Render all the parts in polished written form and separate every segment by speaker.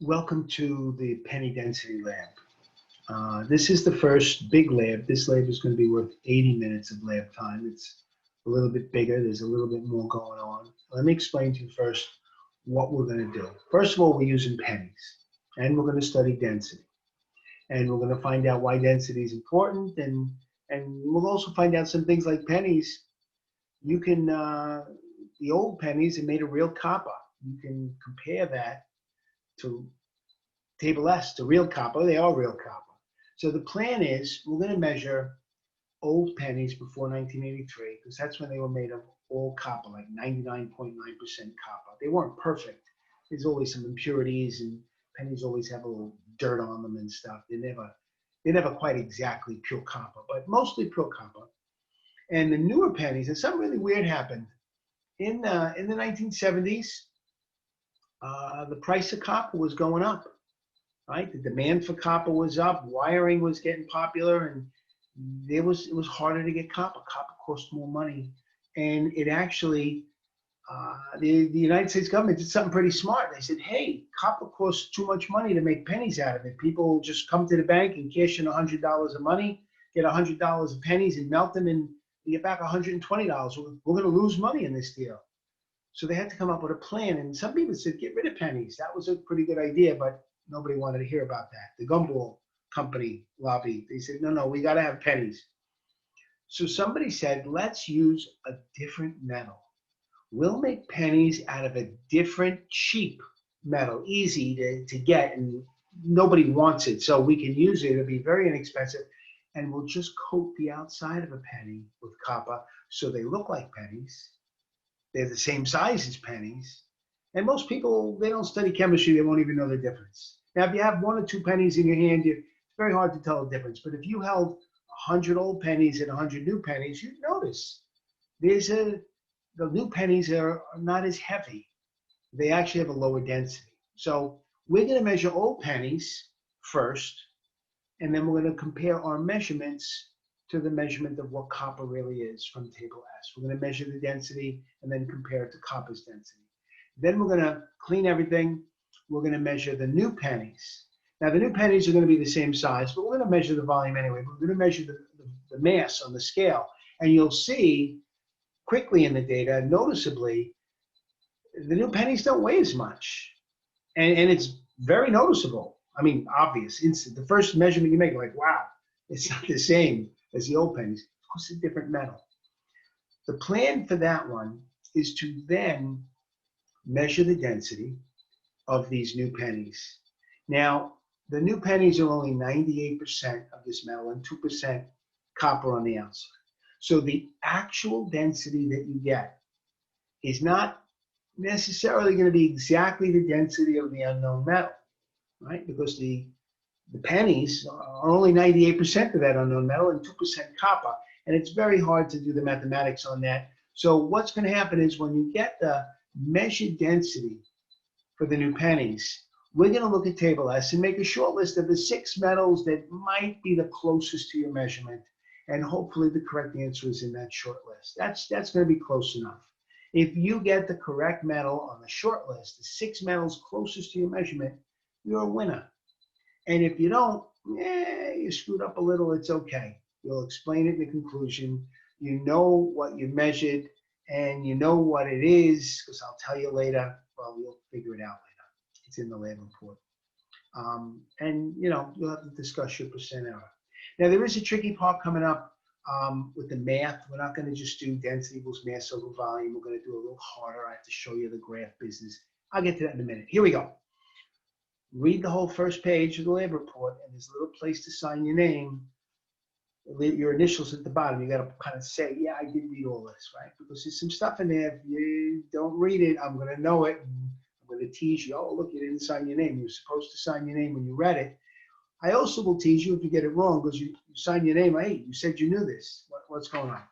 Speaker 1: Welcome to the Penny Density Lab. This is the first big lab. This lab is going to be worth 80 minutes of lab time. It's a little bit bigger. There's a little bit more going on. Let me explain to you first what we're going to do. First of all, we're using pennies, and we're going to study density. And we're going to find out why density is important, and we'll also find out some things like pennies. You can, the old pennies are made of real copper. You can compare that to table S, to real copper. They are real copper. So the plan is we're going to measure old pennies before 1983, because that's when they were made of all copper, like 99.9% copper. They weren't perfect. There's always some impurities, and pennies always have a little dirt on them and stuff. They're never quite exactly pure copper, but mostly pure copper. And the newer pennies, and something really weird happened. In the 1970s, the price of copper was going up, right? The demand for copper was up, wiring was getting popular, and it was harder to get copper. Copper cost more money. And it actually, the United States government did something pretty smart. They said, hey, copper costs too much money to make pennies out of it. People just come to the bank and cash in $100 of money, get $100 of pennies and melt them, and you get back $120. We're going to lose money in this deal. So they had to come up with a plan. And some people said, get rid of pennies. That was a pretty good idea, but nobody wanted to hear about that. The gumball company lobby, they said, no, we got to have pennies. So somebody said, let's use a different metal. We'll make pennies out of a different cheap metal, easy to get, and nobody wants it. So we can use it. It'll be very inexpensive. And we'll just coat the outside of a penny with copper so they look like pennies. They're the same size as pennies. And most people, they don't study chemistry. They won't even know the difference. Now, if you have 1 or 2 pennies in your hand, it's very hard to tell the difference. But if you held 100 old pennies and 100 new pennies, you'd notice the new pennies are not as heavy. They actually have a lower density. So we're going to measure old pennies first, and then we're going to compare our measurements to the measurement of what copper really is from table S. We're going to measure the density and then compare it to copper's density. Then we're going to clean everything. We're going to measure the new pennies. Now, the new pennies are going to be the same size, but we're going to measure the volume anyway. We're going to measure the mass on the scale. And you'll see quickly in the data, noticeably, the new pennies don't weigh as much. And it's very noticeable. I mean, obvious, instant. The first measurement you make, like, wow, it's not the same as the old pennies. Of course, it's a different metal. The plan for that one is to then measure the density of these new pennies. Now, the new pennies are only 98% of this metal and 2% copper on the outside. So the actual density that you get is not necessarily going to be exactly the density of the unknown metal, right? Because the pennies are only 98% of that unknown metal and 2% copper. And it's very hard to do the mathematics on that. So what's going to happen is when you get the measured density for the new pennies, we're going to look at table S and make a short list of the 6 metals that might be the closest to your measurement. And hopefully the correct answer is in that short list. That's going to be close enough. If you get the correct metal on the short list, the 6 metals closest to your measurement, you're a winner. And if you don't, you screwed up a little, it's okay. You'll explain it in the conclusion. You know what you measured, and you know what it is, because I'll tell you later. Well, you'll figure it out later. It's in the lab report. And, you'll have to discuss your percent error. Now, there is a tricky part coming up with the math. We're not going to just do density equals mass over volume. We're going to do a little harder. I have to show you the graph business. I'll get to that in a minute. Here we go. Read the whole first page of the lab report, and there's a little place to sign your name, your initials at the bottom. You got to kind of say, yeah, I did read all this, right? Because there's some stuff in there. If you don't read it, I'm going to know it. And I'm going to tease you. Oh, look, you didn't sign your name. You were supposed to sign your name when you read it. I also will tease you if you get it wrong, because you sign your name. Hey, you said you knew this. What's going on?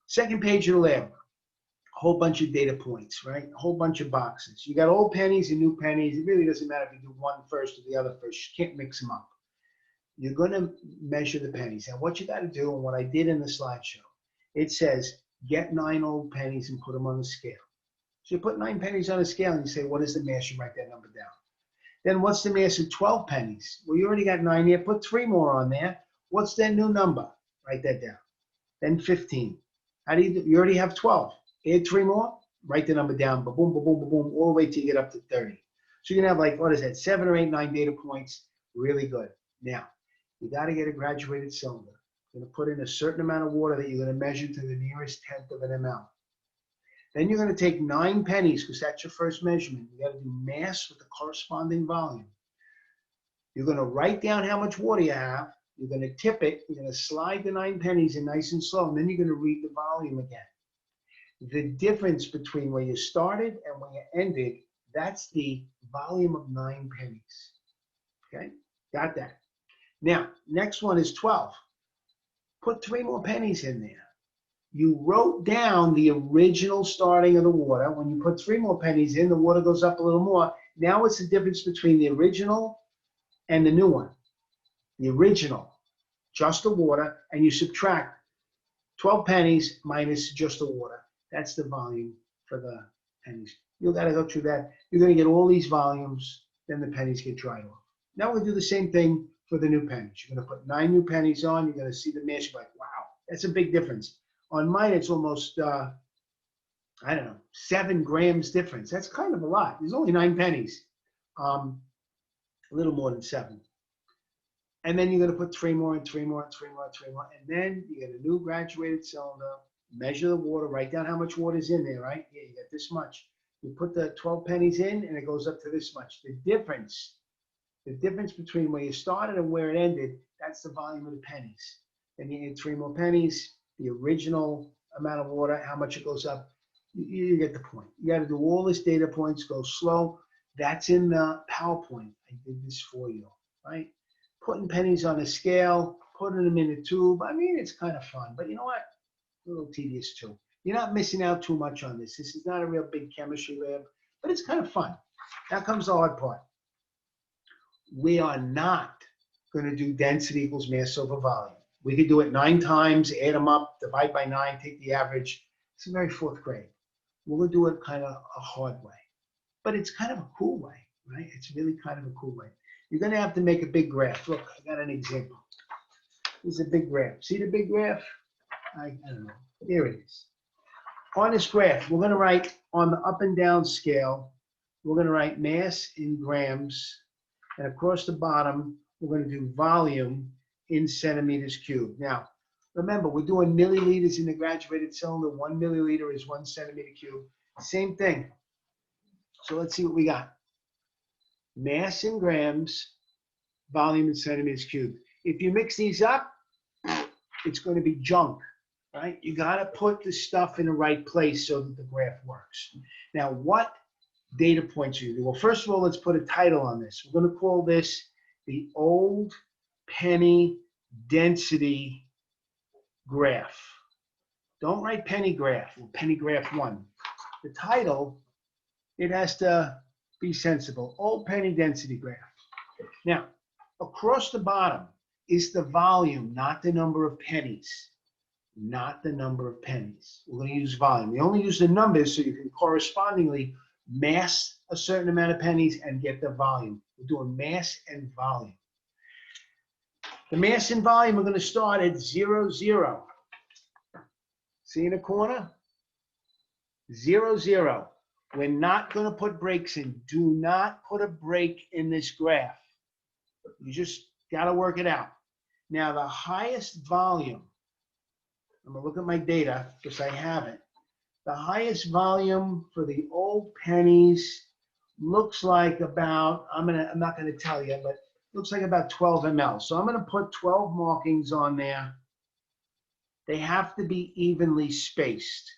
Speaker 1: Second page of the lab. A whole bunch of data points, right? A whole bunch of boxes. You got old pennies and new pennies. It really doesn't matter if you do one first or the other first. You can't mix them up. You're going to measure the pennies. And what you got to do, and what I did in the slideshow, it says, get 9 old pennies and put them on the scale. So you put 9 pennies on a scale and you say, what is the mass? You write that number down. Then what's the mass of 12 pennies? Well, you already got 9 here. Put 3 more on there. What's that new number? Write that down. Then 15. How do you already have 12. Add 3 more. Write the number down. Ba boom, ba boom, ba boom, all the way till you get up to 30. So you're going to have like, what is that, 7 or 8, 9 data points. Really good. Now, you got to get a graduated cylinder. You're going to put in a certain amount of water that you're going to measure to the nearest tenth of an ml. Then you're going to take 9 pennies, because that's your first measurement. You got to do mass with the corresponding volume. You're going to write down how much water you have. You're going to tip it. You're going to slide the 9 pennies in nice and slow, and then you're going to read the volume again. The difference between where you started and where you ended, that's the volume of 9 pennies. Okay, got that. Now, next one is 12. Put 3 more pennies in there. You wrote down the original starting of the water. When you put 3 more pennies in, the water goes up a little more. Now what's the difference between the original and the new one? The original, just the water, and you subtract 12 pennies minus just the water. That's the volume for the pennies. You've got to go through that. You're going to get all these volumes, then the pennies get dried off. Now we'll do the same thing for the new pennies. You're going to put 9 new pennies on. You're going to see the mass. You're like, wow, that's a big difference. On mine, it's almost, I don't know, 7 grams difference. That's kind of a lot. There's only 9 pennies, a little more than 7. And then you're going to put 3 more and 3 more and 3 more and 3 more. And then you get a new graduated cylinder, measure the water, write down how much water is in there, right? Yeah, you got this much. You put the 12 pennies in, and it goes up to this much. The difference between where you started and where it ended, that's the volume of the pennies. Then you add 3 more pennies, the original amount of water, how much it goes up. You get the point. You got to do all this data points, go slow. That's in the PowerPoint. I did this for you, right? Putting pennies on a scale, putting them in a tube. I mean, it's kind of fun, but you know what? A little tedious too. You're not missing out too much on this. This is not a real big chemistry lab, but it's kind of fun. Now comes the hard part. We are not going to do density equals mass over volume. We could do it 9 times, add them up, divide by 9, take the average. It's a very 4th grade. We're going to do it kind of a hard way, but it's kind of a cool way, right? It's really kind of a cool way. You're going to have to make a big graph. Look, I got an example. This is a big graph. See the big graph? I don't know. Here it is. On this graph, we're going to write on the up and down scale, we're going to write mass in grams, and across the bottom, we're going to do volume in centimeters cubed. Now, remember, we're doing milliliters in the graduated cylinder. 1 milliliter is 1 centimeter cubed. Same thing. So let's see what we got. Mass in grams, volume in centimeters cubed. If you mix these up, it's going to be junk, right? You got to put the stuff in the right place so that the graph works. Now, what data points are you do? Well, first of all, let's put a title on this. We're going to call this the old penny density graph. Don't write penny graph or penny graph 1. The title, it has to be sensible. Old penny density graph. Now, across the bottom is the volume, not the number of pennies. Not the number of pennies. We're going to use volume. We only use the numbers so you can correspondingly mass a certain amount of pennies and get the volume. We're doing mass and volume. The mass and volume are going to start at 0, 0. See in the corner? 0, 0. We're not going to put breaks in. Do not put a break in this graph. You just got to work it out. Now, the highest volume, I'm going to look at my data because I have it. The highest volume for the old pennies looks like about, I'm not going to tell you, but looks like about 12 ml. So I'm going to put 12 markings on there. They have to be evenly spaced.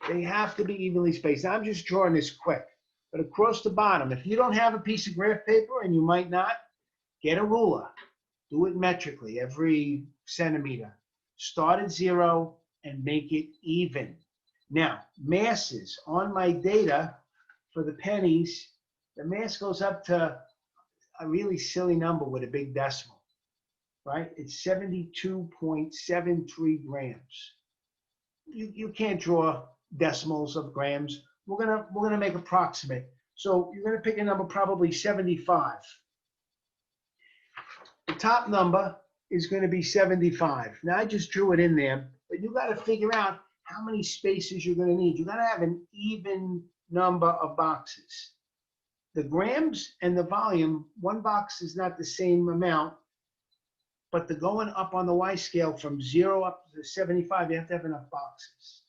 Speaker 1: They have to be evenly spaced. I'm just drawing this quick. But across the bottom, if you don't have a piece of graph paper, and you might not, get a ruler. Do it metrically every centimeter. Start at 0 and make it even. Now, masses on my data for the pennies, the mass goes up to a really silly number with a big decimal, right? It's 72.73 grams. You can't draw decimals of grams. we're gonna make approximate. So you're gonna pick a number probably 75. The top number is going to be 75. Now I just drew it in there, but you got to figure out how many spaces you're going to need. You got to have an even number of boxes. The grams and the volume, one box is not the same amount, but the going up on the Y scale from 0 up to 75, you have to have enough boxes.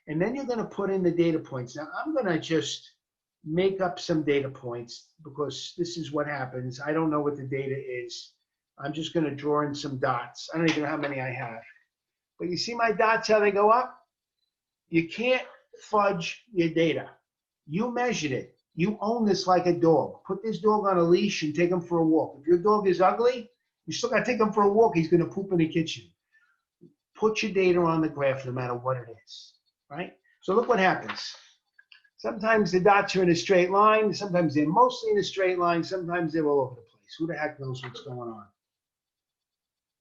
Speaker 1: And then you're going to put in the data points. Now I'm going to just make up some data points because this is what happens. I don't know what the data is. I'm just going to draw in some dots. I don't even know how many I have. But you see my dots, how they go up? You can't fudge your data. You measured it. You own this like a dog. Put this dog on a leash and take him for a walk. If your dog is ugly, you still got to take him for a walk. He's going to poop in the kitchen. Put your data on the graph no matter what it is, right? So look what happens. Sometimes the dots are in a straight line. Sometimes they're mostly in a straight line. Sometimes they're all over the place. Who the heck knows what's going on?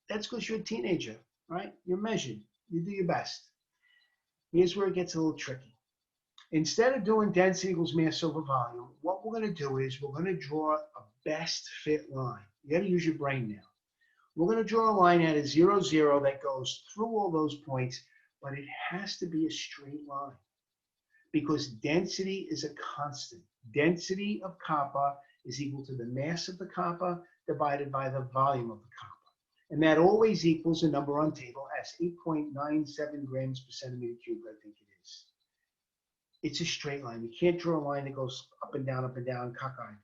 Speaker 1: That's because you're a teenager, right? You're measured. You do your best. Here's where it gets a little tricky. Instead of doing density equals mass over volume, what we're going to do is we're going to draw a best fit line. You got to use your brain now. We're going to draw a line at a 0, 0 that goes through all those points, but it has to be a straight line because density is a constant. Density of copper is equal to the mass of the copper divided by the volume of the copper. And that always equals a number on table as 8.97 grams per centimeter cubed, I think it is. It's a straight line. You can't draw a line that goes up and down, cockeyed.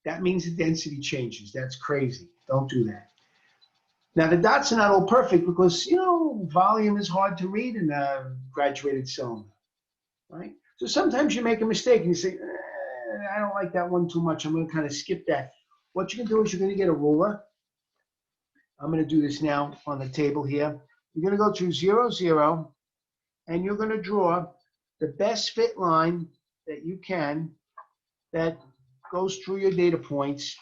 Speaker 1: That means the density changes. That's crazy. Don't do that. Now, the dots are not all perfect because, you know, volume is hard to read in a graduated cylinder, right? So sometimes you make a mistake and you say, I don't like that one too much. I'm going to kind of skip that. What you can do is you're going to get a ruler. I'm going to do this now on the table here. You're going to go through 0, 0, and you're going to draw the best fit line that you can that goes through your data points,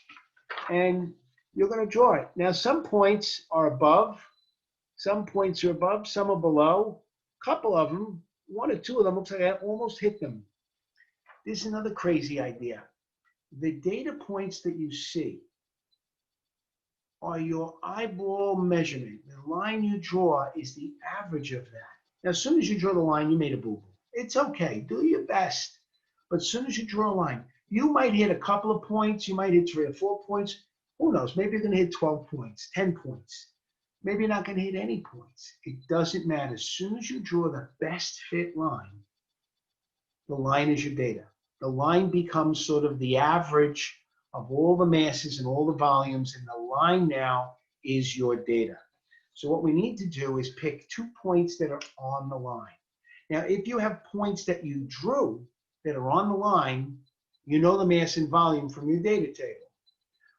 Speaker 1: and you're going to draw it. Now, some points are above, some points are above, some are below. A couple of them, 1 or 2 of them, looks like I almost hit them. This is another crazy idea. The data points that you see are your eyeball measurement. The line you draw is the average of that. Now, as soon as you draw the line, you made a boo-boo. It's okay, do your best. But as soon as you draw a line, you might hit a couple of points, you might hit 3 or 4 points. Who knows, maybe you're gonna hit 12 points, 10 points. Maybe you're not gonna hit any points. It doesn't matter. As soon as you draw the best fit line, the line is your data. The line becomes sort of the average of all the masses and all the volumes, and the line now is your data. So what we need to do is pick 2 points that are on the line. Now, if you have points that you drew that are on the line, you know the mass and volume from your data table.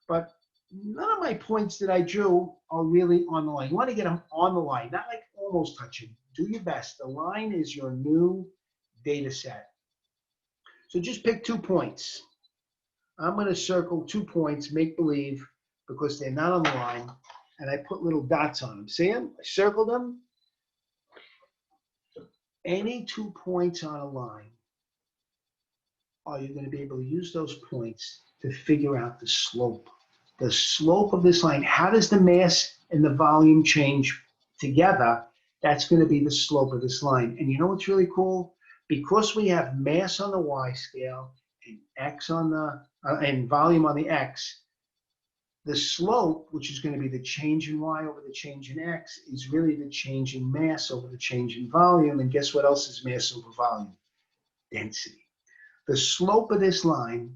Speaker 1: But none of my points that I drew are really on the line. You want to get them on the line, not like almost touching. Do your best. The line is your new data set. So just pick 2 points. I'm going to circle 2 points, make believe, because they're not on the line, and I put little dots on them. See them? I circled them. Any 2 points on a line, are you going to be able to use those points to figure out the slope? The slope of this line, how does the mass and the volume change together? That's going to be the slope of this line. And you know what's really cool? Because we have mass on the Y scale and X on the, and volume on the X, the slope, which is going to be the change in Y over the change in X, is really the change in mass over the change in volume. And guess what else is mass over volume? Density. The slope of this line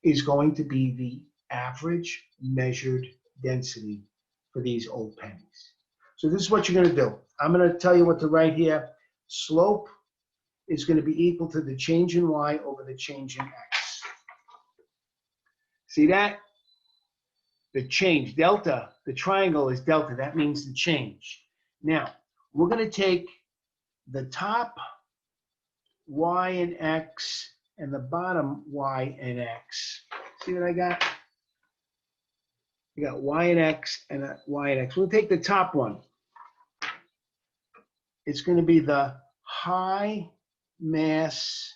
Speaker 1: is going to be the average measured density for these old pennies. So this is what you're going to do. I'm going to tell you what to write here. Slope is going to be equal to the change in Y over the change in X. See that? The change, delta, the triangle is delta. That means the change. Now, we're going to take the top Y and X and the bottom Y and X. See what I got? I got Y and X and Y and X. We'll take the top one. It's going to be the high mass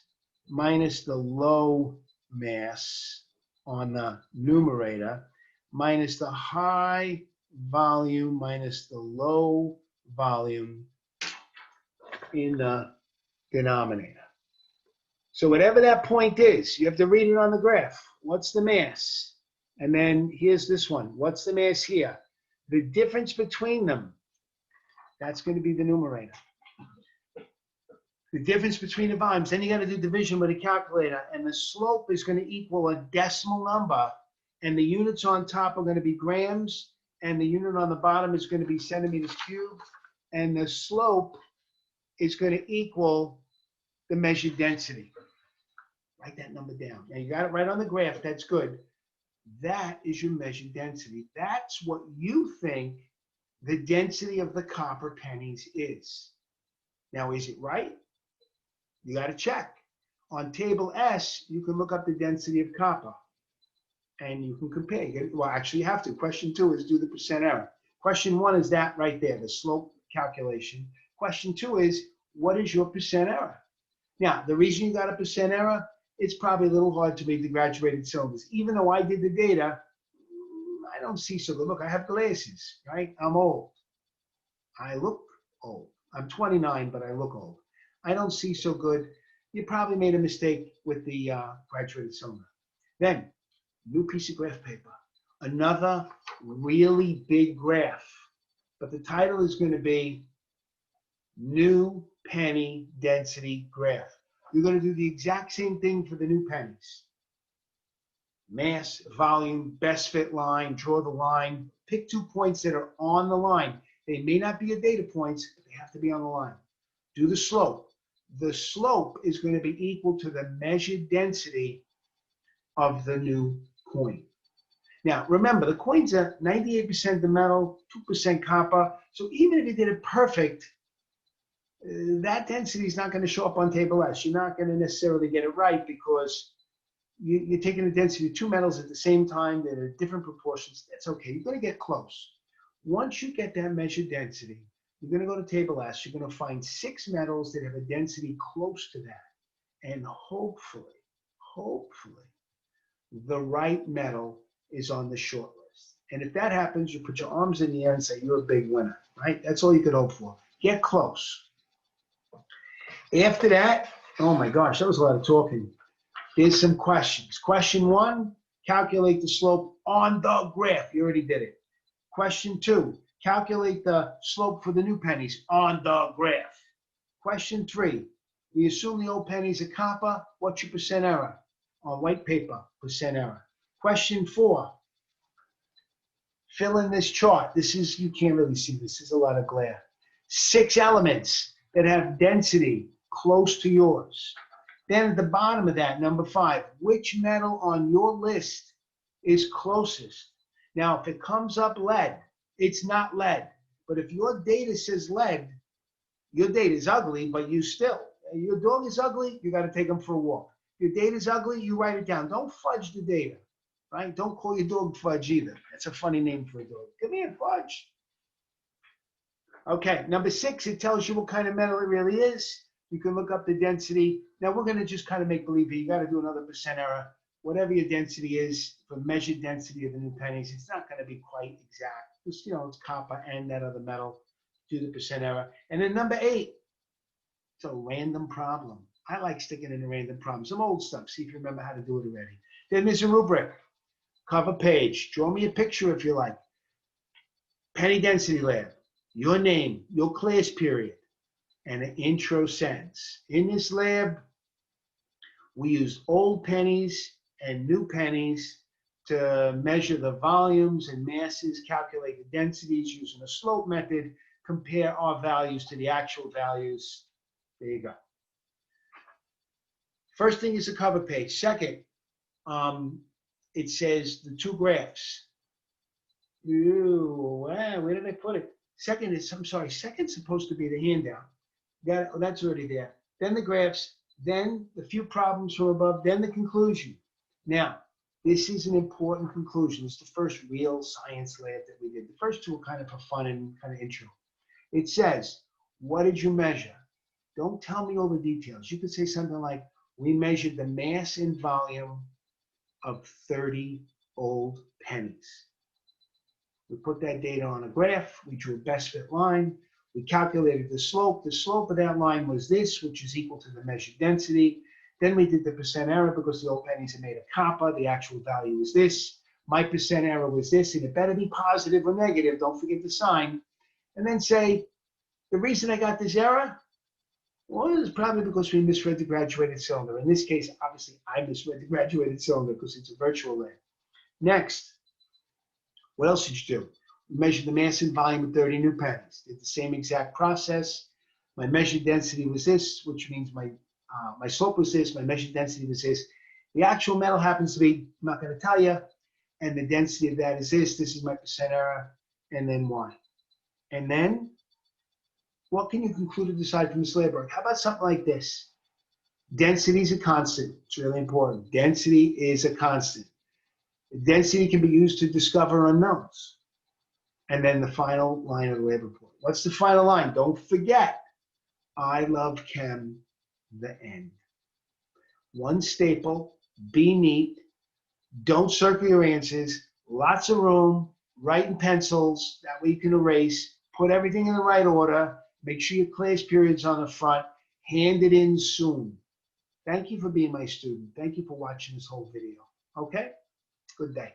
Speaker 1: minus the low mass on the numerator minus the high volume minus the low volume in the denominator. So whatever that point is, you have to read it on the graph. What's the mass? And then here's this one. What's the mass here? The difference between them, that's going to be the numerator. The difference between the volumes. Then you got to do division with a calculator. And the slope is going to equal a decimal number. And the units on top are going to be grams. And the unit on the bottom is going to be centimeters cubed. And the slope is going to equal the measured density. Write that number down. Now you got it right on the graph. That's good. That is your measured density. That's what you think the density of the copper pennies is. Now, is it right? You got to check. On table S, you can look up the density of copper and you can compare. Well, actually, you have to. Question 2 is do the percent error. Question 1 is that right there, the slope calculation. Question 2 is what is your percent error? Now, the reason you got a percent error, it's probably a little hard to read the graduated syllabus. Even though I did the data, I don't see so good. Look, I have glasses, right? I'm old. I look old. I'm 29, but I look old. I don't see so good. You probably made a mistake with the graduated cylinder. Then, new piece of graph paper. Another really big graph. But the title is going to be New Penny Density Graph. You're going to do the exact same thing for the new pennies. Mass, volume, best fit line, draw the line. Pick 2 points that are on the line. They may not be your data points, but they have to be on the line. Do the slope. The slope is going to be equal to the measured density of the new coin. Now, remember, the coins are 98% the metal, 2% copper. So even if you did it perfect, that density is not going to show up on table S. You're not going to necessarily get it right because you're taking the density of 2 metals at the same time. They're at different proportions. That's okay. You're going to get close. Once you get that measured density, you're going to go to table S. You're going to find 6 metals that have a density close to that. And hopefully, the right metal is on the short list. And if that happens, you put your arms in the air and say, you're a big winner, right? That's all you could hope for. Get close. After that, oh my gosh, that was a lot of talking. There's some questions. Question 1, calculate the slope on the graph. You already did it. Question 2, calculate the slope for the new pennies on the graph. Question 3, we assume the old pennies are copper. What's your percent error? On white paper, percent error. Question 4, fill in this chart. This is, you can't really see this. There's a lot of glare. 6 elements that have density close to yours. Then at the bottom of that, number 5, which metal on your list is closest? Now, if it comes up lead, it's not lead. But if your data says lead, your data is ugly, but you still, your dog is ugly, you got to take him for a walk. Your data is ugly, you write it down. Don't fudge the data, right? Don't call your dog Fudge either. That's a funny name for a dog. Come here, Fudge. Okay, number 6, it tells you what kind of metal it really is. You can look up the density. Now we're going to just kind of make believe here. You got to do another percent error. Whatever your density is for measured density of the new pennies, it's not going to be quite exact. Just, you know, it's copper and that other metal. Do the percent error. And then number 8, it's a random problem. I like sticking in a random problem. Some old stuff. See if you remember how to do it already. Then there's a rubric. Cover page. Draw me a picture if you like. Penny Density Lab. Your name, your class period, and an intro sentence. In this lab, we use old pennies and new pennies to measure the volumes and masses, calculate the densities using a slope method, compare our values to the actual values. There you go. First thing is the cover page. Second, it says the 2 graphs. Ooh, where did I put it? Second is, I'm sorry, second's supposed to be the handout. That's already there. Then the graphs, then the few problems from above, then the conclusion. Now, this is an important conclusion. It's the first real science lab that we did. The first 2 are kind of for fun and kind of intro. It says, what did you measure? Don't tell me all the details. You could say something like, we measured the mass and volume of 30 old pennies. We put that data on a graph. We drew a best fit line. We calculated the slope. The slope of that line was this, which is equal to the measured density. Then we did the percent error because the old pennies are made of copper. The actual value is this. My percent error was this, and it better be positive or negative. Don't forget the sign. And then say, the reason I got this error, well, it's probably because we misread the graduated cylinder. In this case, obviously, I misread the graduated cylinder because it's a virtual lab. Next, what else did you do? We measured the mass and volume of 30 new pennies. Did the same exact process. My measured density was this, which means my slope was this. My measured density was this. The actual metal happens to be, I'm not going to tell you, and the density of that is this. This is my percent error, and then y. And then, what can you conclude or decide from this lab work? How about something like this? Density is a constant. It's really important. Density is a constant. Density can be used to discover unknowns. And then the final line of the lab report. What's the final line? Don't forget, I love chem, the end. One staple, be neat, don't circle your answers, lots of room, write in pencils, that way you can erase, put everything in the right order, make sure your class period's on the front, hand it in soon. Thank you for being my student. Thank you for watching this whole video. Okay? Good day.